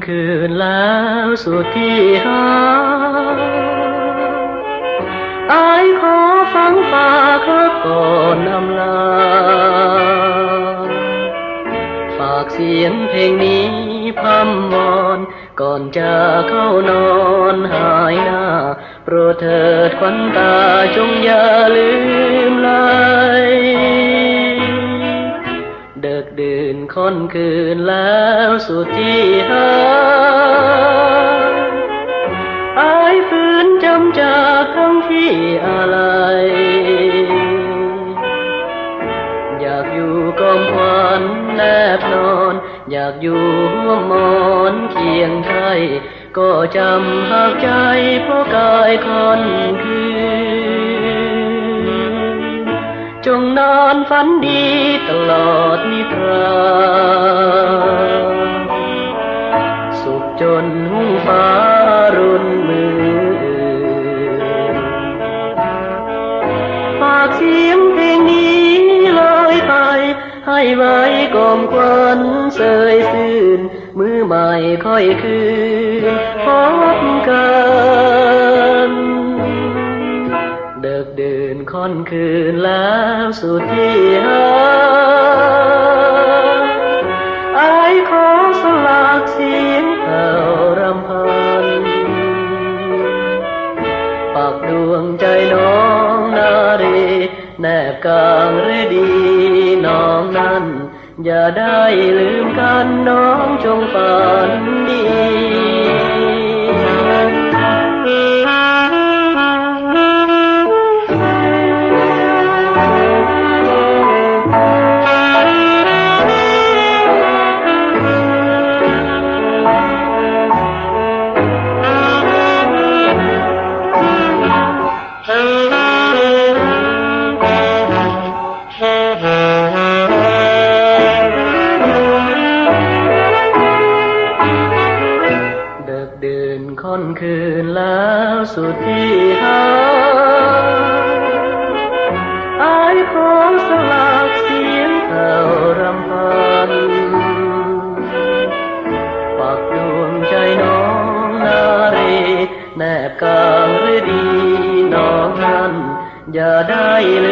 คืนแล้วสุดที่หาอายขอฟังฝากรักก่อนอำลาฝากเสียงเพลงนี้พร่ำวอนก่อนจะเข้านอนหายหน้าโปรดเถิดขวัญตาจงอย่าลืมไหลเดึกดื่นค่อนคืนแล้วสุดที่หาอายฝืนจำจากทั้งที่อะไรอยากอยู่กอมควันแนบนอนอยากอยู่หัวหมอนเคียงไทยก็จำหากใจเพราะกายค่อนคืนจงนอนฝันดีตลอดนิทราสุขจนหุ้งฟ้ารุ่นมือฝากเสียงเพลงนี้ลอยไปให้ไว้กลมควันเสยซื่นมือใหม่ค่อยคืนพบกันเดึกดื่นค่อนคืนแล้วสุดที่หาอายขอสลากเสียงแผ่วรำพันปักดวงใจน้องนารีแนบกางฤดีน้องนั้นอย่าได้ลืมกันน้องจงฝันดีค่อนคืนแล้วสุดที่หาอายขอสลากเสียงแผ่วรำพันปักดวงใจน้องนารีแนบกางฤดีน้องนั้นอย่าได้ลื